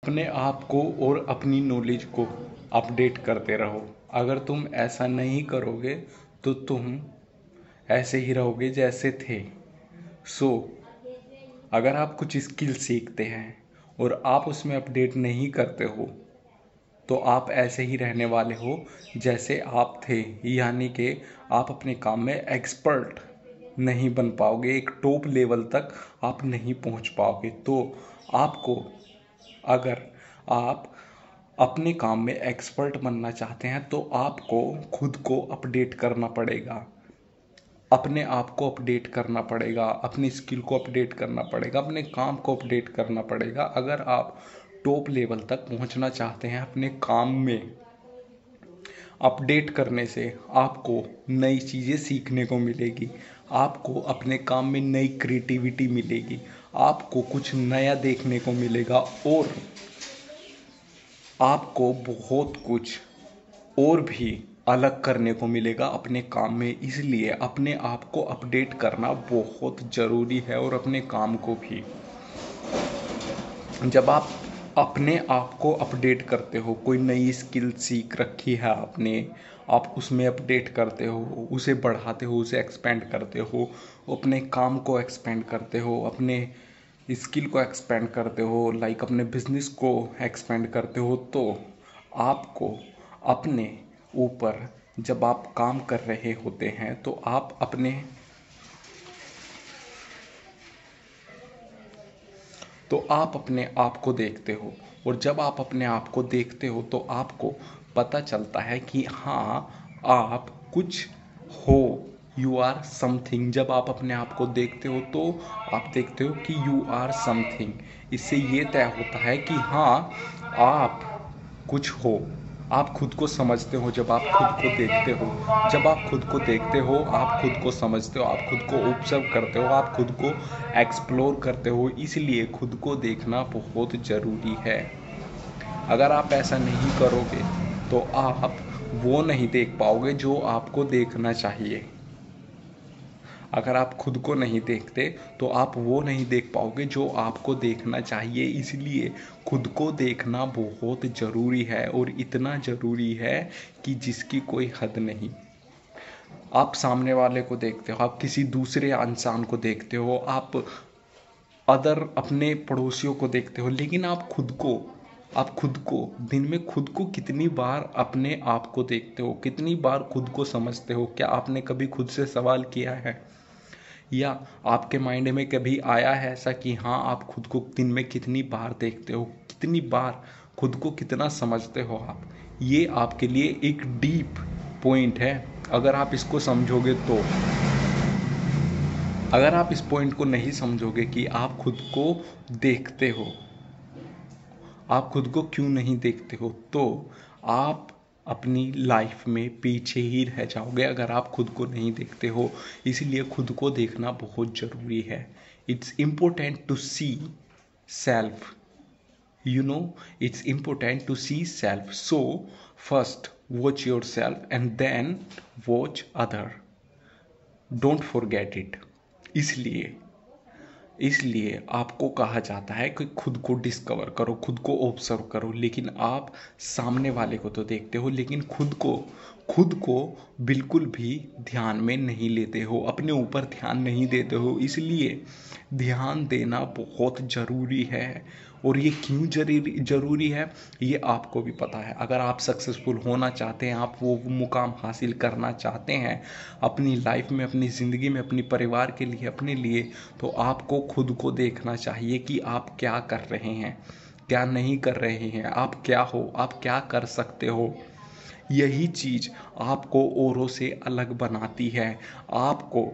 अपने आप को और अपनी नॉलेज को अपडेट करते रहो। अगर तुम ऐसा नहीं करोगे तो तुम ऐसे ही रहोगे जैसे थे। सो अगर आप कुछ स्किल सीखते हैं और आप उसमें अपडेट नहीं करते हो तो आप ऐसे ही रहने वाले हो जैसे आप थे, यानी कि आप अपने काम में एक्सपर्ट नहीं बन पाओगे, एक टॉप लेवल तक आप नहीं पहुंच पाओगे। तो आपको, अगर आप अपने काम में एक्सपर्ट बनना चाहते हैं तो आपको खुद को अपडेट करना पड़ेगा, अपने आप को अपडेट करना पड़ेगा, अपनी स्किल को अपडेट करना पड़ेगा, अपने काम को अपडेट करना पड़ेगा। अगर आप टॉप लेवल तक पहुंचना चाहते हैं अपने काम में, अपडेट करने से आपको नई चीज़ें सीखने को मिलेगी, आपको अपने काम में नई क्रिएटिविटी मिलेगी, आपको कुछ नया देखने को मिलेगा और आपको बहुत कुछ और भी अलग करने को मिलेगा अपने काम में। इसलिए अपने आप को अपडेट करना बहुत ज़रूरी है और अपने काम को भी। जब आप अपने आप को अपडेट करते हो, कोई नई स्किल सीख रखी है आपने, आप उसमें अपडेट करते हो, उसे बढ़ाते हो, उसे एक्सपेंड करते हो, अपने काम को एक्सपेंड करते हो, अपने स्किल को एक्सपेंड करते हो, लाइक अपने बिजनेस को एक्सपेंड करते हो, तो आपको अपने ऊपर, जब आप काम कर रहे होते हैं तो आप अपने आप को देखते हो। और जब आप अपने आप को देखते हो तो आपको पता चलता है कि हाँ, आप कुछ हो, यू आर समथिंग। जब आप अपने आप को देखते हो तो आप देखते हो कि यू आर समथिंग। इससे ये तय होता है कि हाँ, आप कुछ हो, आप खुद को समझते हो। जब आप खुद को देखते हो, जब आप खुद को देखते हो, आप खुद को समझते हो, आप खुद को ऑब्जर्व करते हो, आप खुद को एक्सप्लोर करते हो। इसलिए खुद को देखना बहुत ज़रूरी है। अगर आप ऐसा नहीं करोगे तो आप वो नहीं देख पाओगे जो आपको देखना चाहिए। अगर आप खुद को नहीं देखते तो आप वो नहीं देख पाओगे जो आपको देखना चाहिए। इसलिए खुद को देखना बहुत ज़रूरी है, और इतना ज़रूरी है कि जिसकी कोई हद नहीं। आप सामने वाले को देखते हो, आप किसी दूसरे इंसान को देखते हो, आप अपने पड़ोसियों को देखते हो, लेकिन आप खुद को दिन में खुद को कितनी बार अपने आप को देखते हो, कितनी बार खुद को समझते हो? क्या आपने कभी खुद से सवाल किया है? या आपके माइंड में कभी आया है ऐसा कि हाँ, आप खुद को दिन में कितनी बार देखते हो, कितनी बार खुद को कितना समझते हो आप? ये आपके लिए एक डीप पॉइंट है। अगर आप इसको समझोगे तो, अगर आप इस पॉइंट को नहीं समझोगे कि आप खुद को देखते हो, आप खुद को क्यों नहीं देखते हो, तो आप अपनी लाइफ में पीछे ही रह जाओगे अगर आप खुद को नहीं देखते हो। इसलिए खुद को देखना बहुत ज़रूरी है। It's important to see self, you know, it's important to see self. So first watch yourself and then watch other, don't forget it। इसलिए इसलिए आपको कहा जाता है कि खुद को डिस्कवर करो, खुद को ऑब्जर्व करो। लेकिन आप सामने वाले को तो देखते हो, लेकिन खुद को बिल्कुल भी ध्यान में नहीं लेते हो, अपने ऊपर ध्यान नहीं देते हो। इसलिए ध्यान देना बहुत ज़रूरी है। और ये क्यों ज़रूरी है ये आपको भी पता है। अगर आप सक्सेसफुल होना चाहते हैं, आप वो मुकाम हासिल करना चाहते हैं अपनी लाइफ में, अपनी ज़िंदगी में, अपने परिवार के लिए, अपने लिए, तो आपको खुद को देखना चाहिए कि आप क्या कर रहे हैं, क्या नहीं कर रहे हैं, आप क्या हो, आप क्या कर सकते हो। यही चीज़ आपको औरों से अलग बनाती है। आपको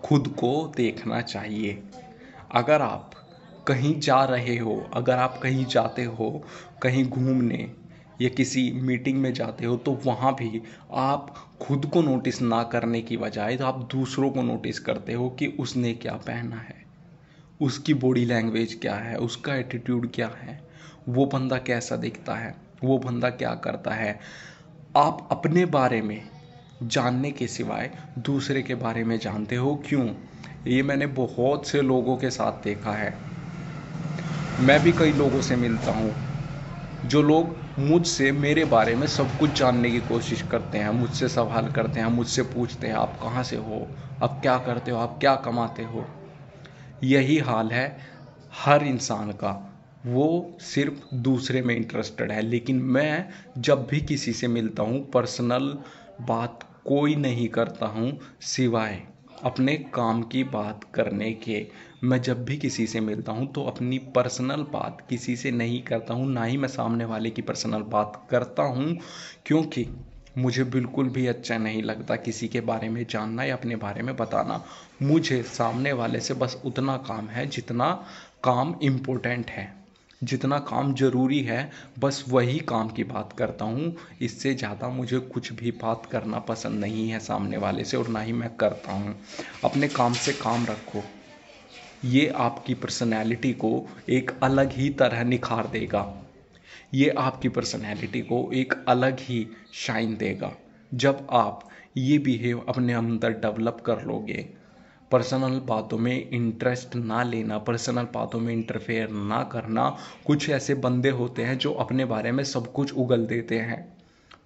खुद को देखना चाहिए। अगर आप कहीं जा रहे हो, अगर आप कहीं जाते हो, कहीं घूमने या किसी मीटिंग में जाते हो, तो वहाँ भी आप खुद को नोटिस ना करने की बजाय तो आप दूसरों को नोटिस करते हो कि उसने क्या पहना है, उसकी बॉडी लैंग्वेज क्या है, उसका एटीट्यूड क्या है, वो बंदा कैसा दिखता है, वो बंदा क्या करता है। आप अपने बारे में जानने के सिवाय दूसरे के बारे में जानते हो क्यों? ये मैंने बहुत से लोगों के साथ देखा है। मैं भी कई लोगों से मिलता हूँ जो लोग मुझसे मेरे बारे में सब कुछ जानने की कोशिश करते हैं, मुझसे सवाल करते हैं, मुझसे पूछते हैं आप कहाँ से हो, आप क्या करते हो, आप क्या कमाते हो। यही हाल है हर इंसान का। वो सिर्फ दूसरे में इंटरेस्टेड है, लेकिन मैं जब भी किसी से मिलता हूँ पर्सनल बात कोई नहीं करता हूँ सिवाय अपने काम की बात करने के। मैं जब भी किसी से मिलता हूँ तो अपनी पर्सनल बात किसी से नहीं करता हूँ, ना ही मैं सामने वाले की पर्सनल बात करता हूँ, क्योंकि मुझे बिल्कुल भी अच्छा नहीं लगता किसी के बारे में जानना या अपने बारे में बताना। मुझे सामने वाले से बस उतना काम है जितना काम इम्पोर्टेंट है, जितना काम ज़रूरी है, बस वही काम की बात करता हूँ। इससे ज़्यादा मुझे कुछ भी बात करना पसंद नहीं है सामने वाले से, और ना ही मैं करता हूँ। अपने काम से काम रखो, ये आपकी पर्सनैलिटी को एक अलग ही तरह निखार देगा, ये आपकी पर्सनैलिटी को एक अलग ही शाइन देगा। जब आप ये बिहेव अपने अंदर डेवलप कर लोगे, पर्सनल बातों में इंटरेस्ट ना लेना, पर्सनल बातों में इंटरफेयर ना करना। कुछ ऐसे बंदे होते हैं जो अपने बारे में सब कुछ उगल देते हैं।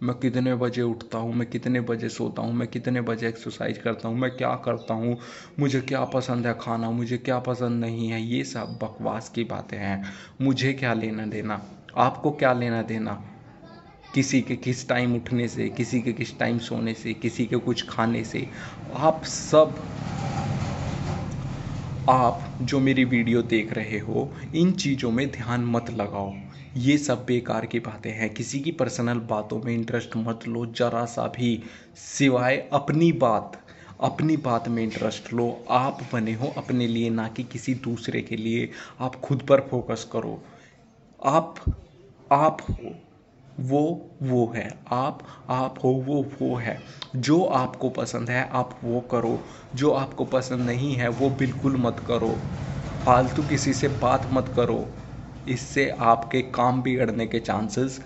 मैं कितने बजे उठता हूँ, मैं कितने बजे सोता हूँ, मैं कितने बजे एक्सरसाइज करता हूँ, मैं क्या करता हूँ, मुझे क्या पसंद है खाना, मुझे क्या पसंद नहीं है, ये सब बकवास की बातें हैं। मुझे क्या लेना देना, आपको क्या लेना देना किसी के किस टाइम उठने से, किसी के किस टाइम सोने से, किसी के कुछ खाने से। आप जो मेरी वीडियो देख रहे हो इन चीज़ों में ध्यान मत लगाओ, ये सब बेकार की बातें हैं। किसी की पर्सनल बातों में इंटरेस्ट मत लो ज़रा सा भी, सिवाय अपनी बात में इंटरेस्ट लो। आप बने हो अपने लिए, ना कि किसी दूसरे के लिए। आप खुद पर फोकस करो। आप आप हो वो है, आप हो वो है। जो आपको पसंद है आप वो करो, जो आपको पसंद नहीं है वो बिल्कुल मत करो। फालतू किसी से बात मत करो, इससे आपके काम बिगड़ने के चांसेस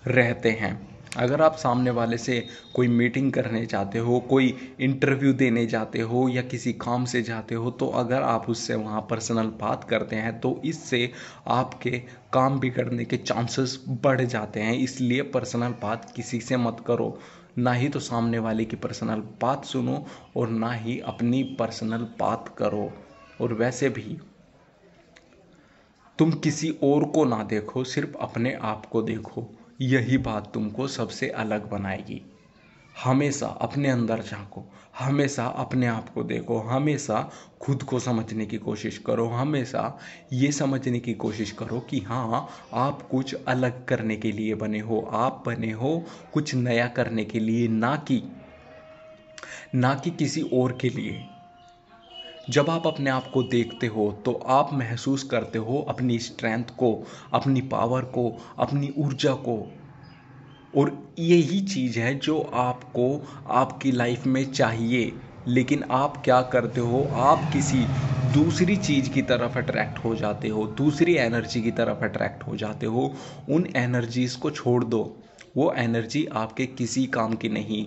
रहते हैं। अगर आप सामने वाले से कोई मीटिंग करने जाते हो, कोई इंटरव्यू देने जाते हो या किसी काम से जाते हो, तो अगर आप उससे वहाँ पर्सनल बात करते हैं तो इससे आपके काम बिगड़ने के चांसेस बढ़ जाते हैं। इसलिए पर्सनल बात किसी से मत करो, ना ही तो सामने वाले की पर्सनल बात सुनो और ना ही अपनी पर्सनल बात करो। और वैसे भी तुम किसी और को ना देखो, सिर्फ अपने आप को देखो, यही बात तुमको सबसे अलग बनाएगी। हमेशा अपने अंदर झांको, हमेशा अपने आप को देखो, हमेशा खुद को समझने की कोशिश करो, हमेशा ये समझने की कोशिश करो कि हाँ, आप कुछ अलग करने के लिए बने हो, आप बने हो कुछ नया करने के लिए, ना कि किसी और के लिए। जब आप अपने आप को देखते हो तो आप महसूस करते हो अपनी स्ट्रेंथ को, अपनी पावर को, अपनी ऊर्जा को। और यही चीज़ है जो आपको आपकी लाइफ में चाहिए। लेकिन आप क्या करते हो, आप किसी दूसरी चीज़ की तरफ अट्रैक्ट हो जाते हो, दूसरी एनर्जी की तरफ अट्रैक्ट हो जाते हो। उन एनर्जीज़ को छोड़ दो, वो एनर्जी आपके किसी काम की नहीं।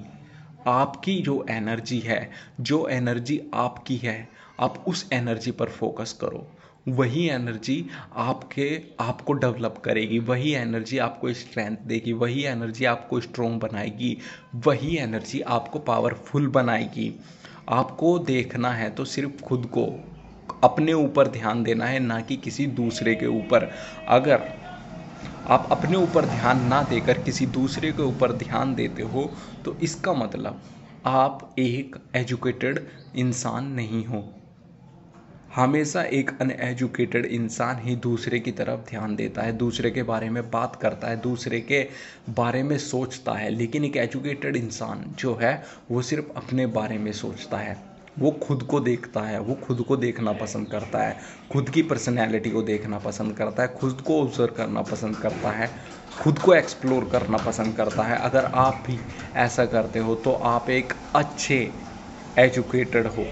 आपकी जो एनर्जी है, जो एनर्जी आपकी है, आप उस एनर्जी पर फोकस करो। वही एनर्जी आपको डेवलप करेगी, वही एनर्जी आपको स्ट्रेंथ देगी, वही एनर्जी आपको स्ट्रोंग बनाएगी, वही एनर्जी आपको पावरफुल बनाएगी। आपको देखना है तो सिर्फ खुद को, अपने ऊपर ध्यान देना है, ना कि किसी दूसरे के ऊपर। अगर आप अपने ऊपर ध्यान ना देकर किसी दूसरे के ऊपर ध्यान देते हो तो इसका मतलब आप एक एजुकेटेड इंसान नहीं हो। हमेशा एक अनएजुकेटेड इंसान ही दूसरे की तरफ ध्यान देता है, दूसरे के बारे में बात करता है, दूसरे के बारे में सोचता है। लेकिन एक एजुकेटेड इंसान जो है वो सिर्फ अपने बारे में सोचता है, वो खुद को देखता है, वो खुद को देखना पसंद करता है, खुद की पर्सनैलिटी को देखना पसंद करता है, खुद को ऑब्जर्व करना पसंद करता है, खुद को एक्सप्लोर करना पसंद करता है। अगर आप भी ऐसा करते हो तो आप एक एजुकेटेड हो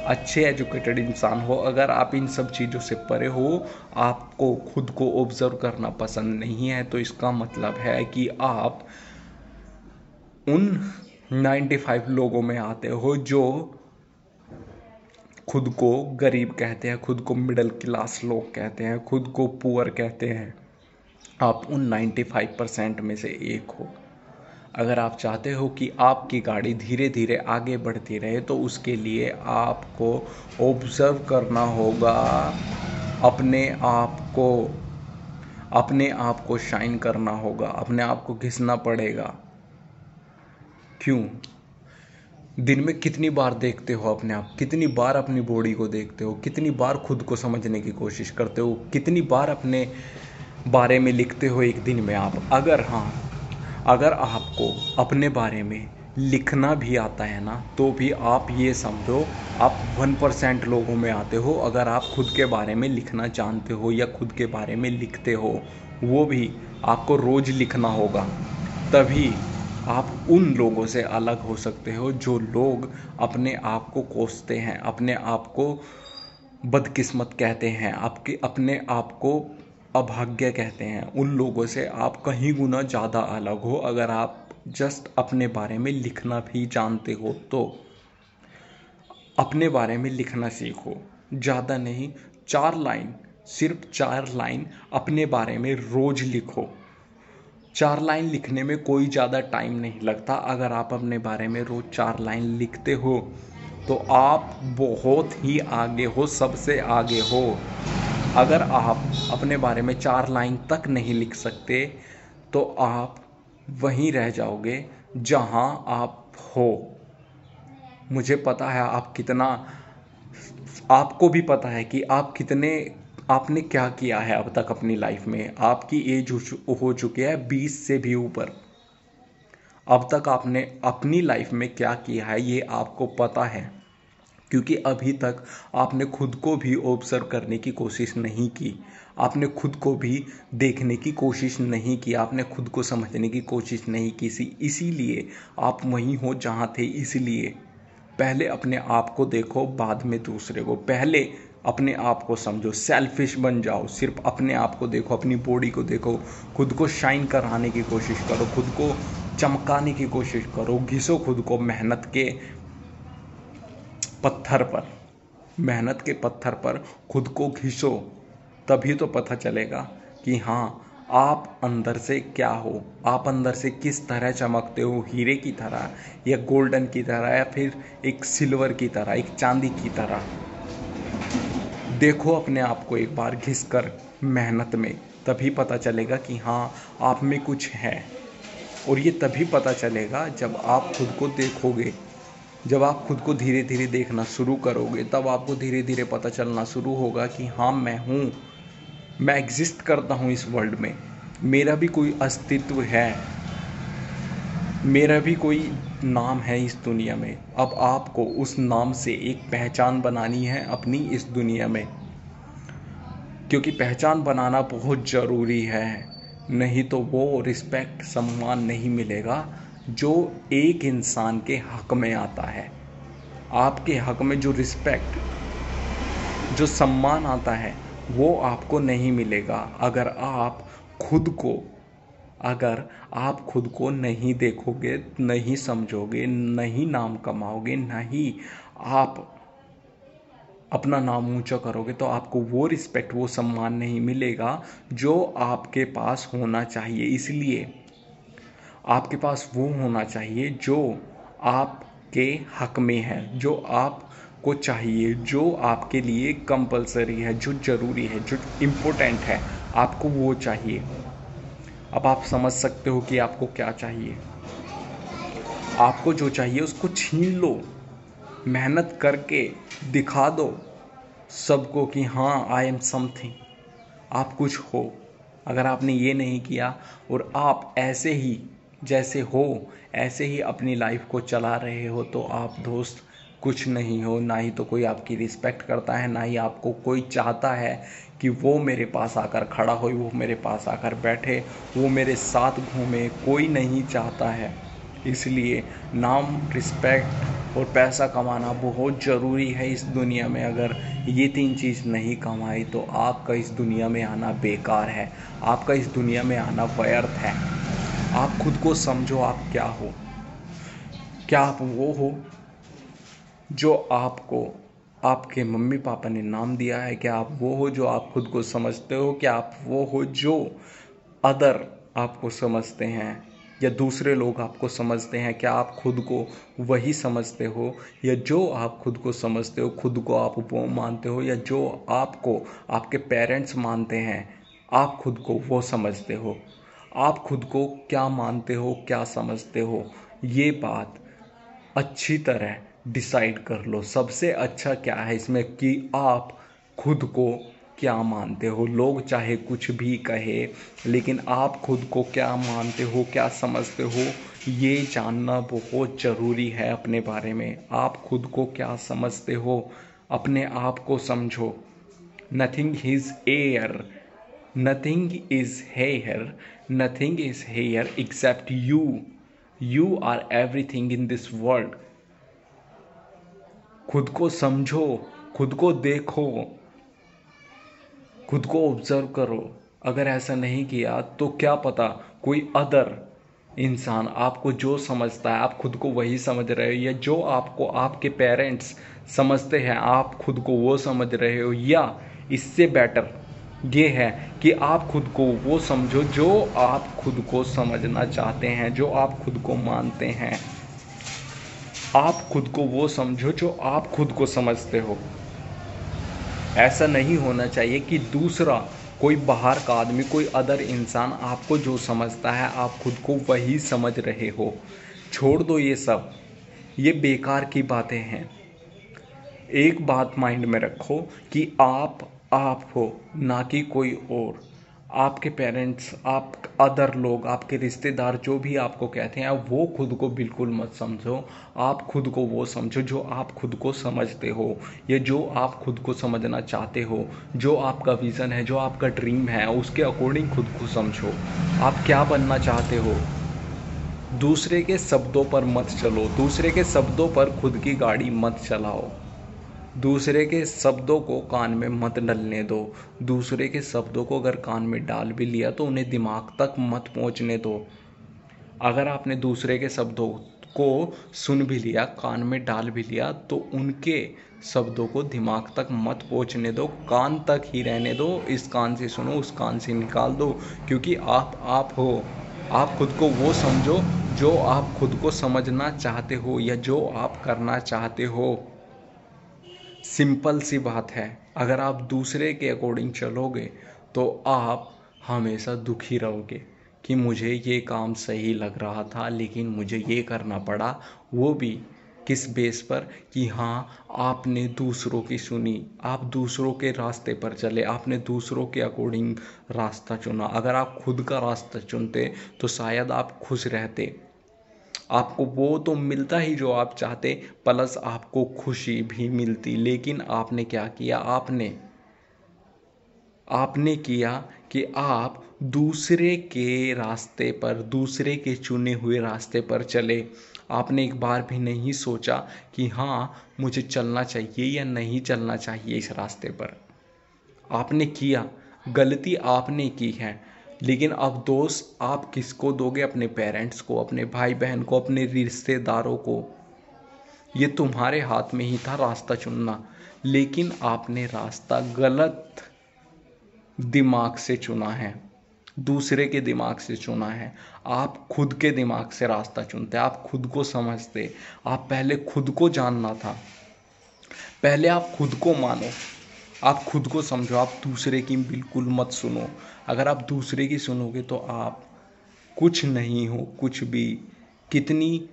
अच्छे एजुकेटेड इंसान हो। अगर आप इन सब चीज़ों से परे हो, आपको खुद को ऑब्जर्व करना पसंद नहीं है, तो इसका मतलब है कि आप उन 95 लोगों में आते हो जो खुद को गरीब कहते हैं, खुद को मिडिल क्लास लोग कहते हैं, खुद को पुअर कहते हैं। आप उन 95% में से एक हो। अगर आप चाहते हो कि आपकी गाड़ी धीरे धीरे आगे बढ़ती रहे तो उसके लिए आपको ऑब्जर्व करना होगा अपने आप को शाइन करना होगा, अपने आप को घिसना पड़ेगा। क्यों? दिन में कितनी बार देखते हो अपने आप, कितनी बार अपनी बॉडी को देखते हो, कितनी बार खुद को समझने की कोशिश करते हो, कितनी बार अपने बारे में लिखते हो एक दिन में आप? अगर आपको अपने बारे में लिखना भी आता है ना, तो भी आप ये समझो आप 1% लोगों में आते हो। अगर आप खुद के बारे में लिखना जानते हो या खुद के बारे में लिखते हो, वो भी आपको रोज़ लिखना होगा, तभी आप उन लोगों से अलग हो सकते हो जो लोग अपने आप को कोसते हैं, अपने आप को बदकिस्मत कहते हैं, अपने आप को अभाग्य कहते हैं। उन लोगों से आप कहीं गुना ज़्यादा अलग हो अगर आप जस्ट अपने बारे में लिखना भी जानते हो तो। अपने बारे में लिखना सीखो, ज़्यादा नहीं, 4 लाइन, सिर्फ 4 लाइन अपने बारे में रोज़ लिखो। 4 लाइन लिखने में कोई ज़्यादा टाइम नहीं लगता। अगर आप अपने बारे में रोज़ 4 लाइन लिखते हो तो आप बहुत ही आगे हो, सबसे आगे हो। अगर आप अपने बारे में 4 लाइन तक नहीं लिख सकते तो आप वहीं रह जाओगे जहां आप हो। मुझे पता है आपको भी पता है कि आपने क्या किया है अब तक अपनी लाइफ में। आपकी एज हो चुकी है 20 से भी ऊपर। अब तक आपने अपनी लाइफ में क्या किया है ये आपको पता है, क्योंकि अभी तक आपने खुद को भी ऑब्जर्व करने की कोशिश नहीं की, आपने खुद को भी देखने की कोशिश नहीं की, आपने खुद को समझने की कोशिश नहीं की। इसीलिए आप वहीं हो जहाँ थे। इसलिए पहले अपने आप को देखो, बाद में दूसरे को। पहले अपने आप को समझो, सेल्फिश बन जाओ, सिर्फ अपने आप को देखो, अपनी बॉडी को देखो, खुद को शाइन कराने की कोशिश करो, खुद को चमकाने की कोशिश करो, घिसो खुद को मेहनत के पत्थर पर खुद को घिसो। तभी तो पता चलेगा कि हाँ आप अंदर से क्या हो, आप अंदर से किस तरह चमकते हो, हीरे की तरह या गोल्डन की तरह या फिर एक सिल्वर की तरह, एक चांदी की तरह। देखो अपने आप को एक बार घिसकर मेहनत में, तभी पता चलेगा कि हाँ आप में कुछ है। और ये तभी पता चलेगा जब आप खुद को देखोगे, जब आप खुद को धीरे धीरे देखना शुरू करोगे, तब आपको धीरे धीरे पता चलना शुरू होगा कि हाँ मैं हूँ, मैं एग्जिस्ट करता हूँ इस वर्ल्ड में, मेरा भी कोई अस्तित्व है, मेरा भी कोई नाम है इस दुनिया में। अब आपको उस नाम से एक पहचान बनानी है अपनी इस दुनिया में, क्योंकि पहचान बनाना बहुत ज़रूरी है। नहीं तो वो रिस्पेक्ट, सम्मान नहीं मिलेगा जो एक इंसान के हक में आता है। आपके हक में जो रिस्पेक्ट, जो सम्मान आता है वो आपको नहीं मिलेगा अगर आप खुद को नहीं देखोगे, नहीं समझोगे, नहीं नाम कमाओगे, नहीं आप अपना नाम ऊंचा करोगे, तो आपको वो रिस्पेक्ट, वो सम्मान नहीं मिलेगा जो आपके पास होना चाहिए। इसलिए आपके पास वो होना चाहिए जो आपके हक में है, जो आपको चाहिए, जो आपके लिए कंपलसरी है, जो ज़रूरी है, जो इम्पोर्टेंट है, आपको वो चाहिए। अब आप समझ सकते हो कि आपको क्या चाहिए। आपको जो चाहिए उसको छीन लो, मेहनत करके दिखा दो सबको कि हाँ आई एम समथिंग, आप कुछ हो। अगर आपने ये नहीं किया और आप ऐसे ही जैसे हो ऐसे ही अपनी लाइफ को चला रहे हो, तो आप दोस्त कुछ नहीं हो। ना ही तो कोई आपकी रिस्पेक्ट करता है, ना ही आपको कोई चाहता है कि वो मेरे पास आकर खड़ा हो, वो मेरे पास आकर बैठे, वो मेरे साथ घूमे। कोई नहीं चाहता है। इसलिए नाम, रिस्पेक्ट और पैसा कमाना बहुत ज़रूरी है इस दुनिया में। अगर ये 3 चीज़ नहीं कमाई तो आपका इस दुनिया में आना बेकार है, आपका इस दुनिया में आना व्यर्थ है। आप खुद को समझो, आप क्या हो। क्या आप वो हो जो आपको आपके मम्मी पापा ने नाम दिया है? क्या आप वो हो जो आप खुद को समझते हो? क्या आप वो हो जो अदर आपको समझते हैं या दूसरे लोग आपको समझते हैं? क्या आप खुद को वही समझते हो, या जो आप खुद को समझते हो खुद को आप वो मानते हो, या जो आपको आपके पेरेंट्स मानते हैं आप खुद को वो समझते हो? आप खुद को क्या मानते हो, क्या समझते हो, ये बात अच्छी तरह डिसाइड कर लो। सबसे अच्छा क्या है इसमें कि आप खुद को क्या मानते हो। लोग चाहे कुछ भी कहे, लेकिन आप खुद को क्या मानते हो, क्या समझते हो, ये जानना बहुत ज़रूरी है अपने बारे में। आप खुद को क्या समझते हो, अपने आप को समझो। Nothing is air, nothing is here, nothing is here except you. You are everything in this world. खुद को समझो, खुद को देखो, खुद को ऑब्जर्व करो। अगर ऐसा नहीं किया तो क्या पता कोई अदर इंसान आपको जो समझता है आप खुद को वही समझ रहे हो, या जो आपको आपके पेरेंट्स समझते हैं आप खुद को वो समझ रहे हो, या इससे बेटर ये है कि आप खुद को वो समझो जो आप खुद को समझना चाहते हैं, जो आप खुद को मानते हैं। आप खुद को वो समझो जो आप खुद को समझते हो। ऐसा नहीं होना चाहिए कि दूसरा कोई बाहर का आदमी, कोई अदर इंसान आपको जो समझता है आप खुद को वही समझ रहे हो। छोड़ दो ये सब, ये बेकार की बातें हैं। एक बात माइंड में रखो कि आप हो, ना कि कोई और। आपके पेरेंट्स, आप अदर लोग, आपके रिश्तेदार जो भी आपको कहते हैं वो खुद को बिल्कुल मत समझो। आप खुद को वो समझो जो आप खुद को समझते हो, या जो आप खुद को समझना चाहते हो। जो आपका विज़न है, जो आपका ड्रीम है, उसके अकॉर्डिंग खुद को समझो। आप क्या बनना चाहते हो। दूसरे के शब्दों पर मत चलो, दूसरे के शब्दों पर खुद की गाड़ी मत चलाओ। दूसरे के शब्दों को कान में मत डलने दो। दूसरे के शब्दों को अगर कान में डाल भी लिया तो उन्हें दिमाग तक मत पहुंचने दो। अगर आपने दूसरे के शब्दों को सुन भी लिया, कान में डाल भी लिया, तो उनके शब्दों को दिमाग तक मत पहुंचने दो, कान तक ही रहने दो। इस कान से सुनो, उस कान से निकाल दो, क्योंकि आप हो। आप खुद को वो समझो जो आप खुद को समझना चाहते हो, या जो आप करना चाहते हो। सिंपल सी बात है। अगर आप दूसरे के अकॉर्डिंग चलोगे तो आप हमेशा दुखी रहोगे कि मुझे ये काम सही लग रहा था लेकिन मुझे ये करना पड़ा। वो भी किस बेस पर कि हाँ आपने दूसरों की सुनी, आप दूसरों के रास्ते पर चले, आपने दूसरों के अकॉर्डिंग रास्ता चुना। अगर आप खुद का रास्ता चुनते तो शायद आप खुश रहते। आपको वो तो मिलता ही जो आप चाहते, प्लस आपको खुशी भी मिलती। लेकिन आपने क्या किया, आपने किया कि आप दूसरे के रास्ते पर, दूसरे के चुने हुए रास्ते पर चले। आपने एक बार भी नहीं सोचा कि हाँ मुझे चलना चाहिए या नहीं चलना चाहिए इस रास्ते पर। आपने किया, गलती आपने की है। लेकिन अब दोष आप किसको दोगे? अपने पेरेंट्स को, अपने भाई बहन को, अपने रिश्तेदारों को। ये तुम्हारे हाथ में ही था रास्ता चुनना, लेकिन आपने रास्ता गलत दिमाग से चुना है, दूसरे के दिमाग से चुना है। आप खुद के दिमाग से रास्ता चुनते, आप खुद को समझते। आप पहले खुद को जानना था, पहले आप खुद को मानो, आप खुद को समझो। आप दूसरे की बिल्कुल मत सुनो। अगर आप दूसरे की सुनोगे तो आप कुछ नहीं हो, कुछ भी। कितनी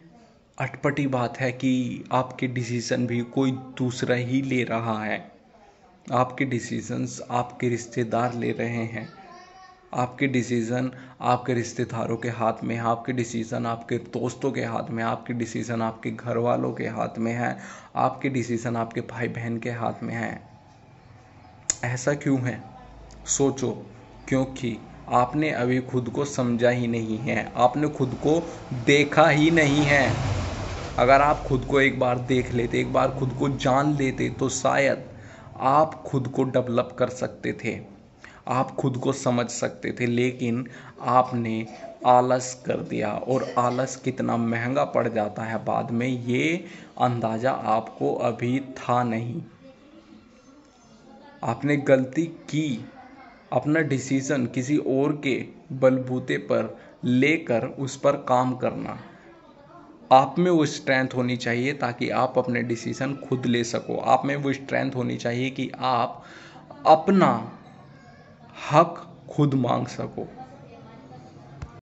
अटपटी बात है कि आपके डिसीजन भी कोई दूसरा ही ले रहा है। आपके डिसीजंस आपके रिश्तेदार ले रहे हैं। आपके डिसीज़न आपके रिश्तेदारों के हाथ में है, आपके डिसीज़न आपके दोस्तों के हाथ में है, आपके डिसीज़न आपके घर वालों के हाथ में है, आपके डिसीज़न आपके भाई बहन के हाथ में है। ऐसा क्यों है? सोचो। क्योंकि आपने अभी खुद को समझा ही नहीं है, आपने खुद को देखा ही नहीं है। अगर आप खुद को एक बार देख लेते, एक बार खुद को जान लेते, तो शायद आप खुद को डेवलप कर सकते थे, आप खुद को समझ सकते थे। लेकिन आपने आलस कर दिया, और आलस कितना महंगा पड़ जाता है बाद में, ये अंदाज़ा आपको अभी था नहीं। आपने गलती की, अपना डिसीज़न किसी और के बलबूते पर लेकर उस पर काम करना। आप में वो स्ट्रेंथ होनी चाहिए ताकि आप अपने डिसीज़न खुद ले सको। आप में वो स्ट्रेंथ होनी चाहिए कि आप अपना हक खुद मांग सको।